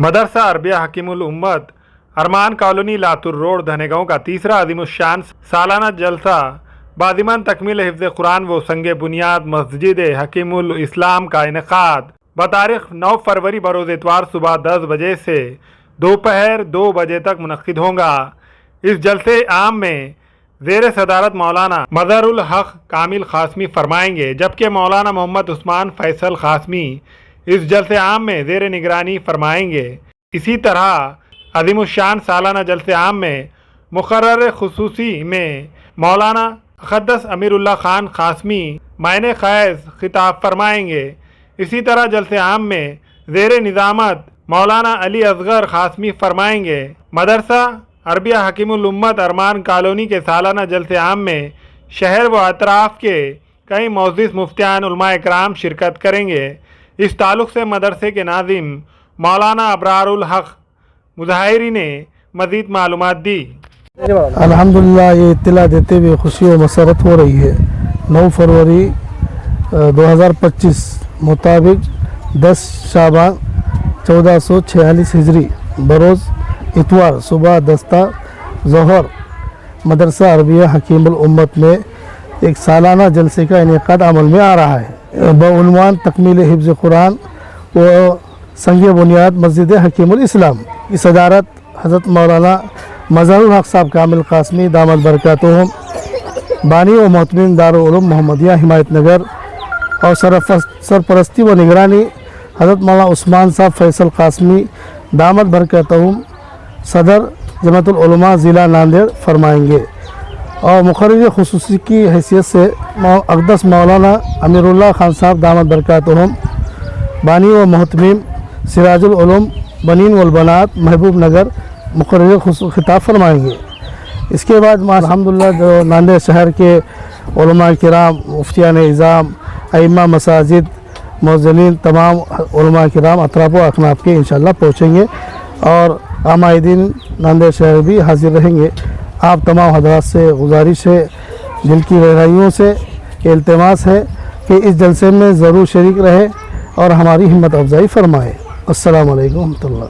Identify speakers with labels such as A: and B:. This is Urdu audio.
A: مدرسہ عربیہ حکیم الامت ارمان کالونی لاتور روڈ دھنےگاؤں کا تیسرا عظیم الشان سالانہ جلسہ باضمان تکمیل حفظ قرآن و سنگ بنیاد مسجد حکیم الاسلام کا انعقاد بتاریخ 9 فروری بروز اتوار صبح 10 بجے سے دوپہر 2 بجے تک منعقد ہوگا۔ اس جلسے عام میں زیر صدارت مولانا مظہر الحق کامل قاسمی فرمائیں گے، جبکہ مولانا محمد عثمان فیصل قاسمی اس جلسے عام میں زیر نگرانی فرمائیں گے۔ اسی طرح عظیم الشان سالانہ جلسے عام میں مقرر خصوصی میں مولانا اقدس امیر اللہ خان قاسمی معین خیز خطاب فرمائیں گے۔ اسی طرح جلسے عام میں زیر نظامت مولانا علی اصغر قاسمی فرمائیں گے۔ مدرسہ عربیہ حکیم الامت ارمان کالونی کے سالانہ جلسے عام میں شہر و اطراف کے کئی معزز مفتیان علماء اکرام شرکت کریں گے۔ اس تعلق سے مدرسے کے ناظم مولانا ابرار الحق مظاہری نے مزید معلومات دی۔
B: الحمدللہ یہ اطلاع دیتے ہوئے خوشی و مسرت ہو رہی ہے 9 فروری 2025 مطابق 10 شعبان 1446 ہجری بروز اتوار صبح 10 تا ظہر مدرسہ عربیہ حکیم الامت میں ایک سالانہ جلسے کا انعقاد عمل میں آ رہا ہے بعنوان تکمیل حفظ قرآن و سنگ بنیاد مسجد حکیم الاسلام کی صدارت حضرت مولانا مظہر الحق صاحب کامل قاسمی دامت برکاتہم بانی و محتمین دارالعلوم محمدیہ حمایت نگر اور سرپرستی و نگرانی حضرت مولانا عثمان صاحب فیصل قاسمی دامت برکاتہم صدر جمعیت العلماء ضلع ناندیڑ فرمائیں گے، اور مقرر خصوصی کی حیثیت سے اقدس مولانا امیر اللہ خان صاحب دامت برکاتہم بانی و محتمیم سراج العلوم بنین والبنات محبوب نگر مقرر خطاب فرمائیں گے۔ اس کے بعد الحمدللہ جو ناندیڑ شہر کے علماء کرام مفتیان اعظام ائمہ مساجد مؤذنین تمام علماء کرام اطراف و اکناف کے انشاءاللہ پہنچیں گے، اور عامدین ناندیڑ شہر بھی حاضر رہیں گے۔ آپ تمام حضرات سے گزارش ہے، دل کی گہرائیوں سے التماس ہے کہ اس جلسے میں ضرور شریک رہے اور ہماری ہمت افزائی فرمائے۔ السلام علیکم ورحمۃ اللہ۔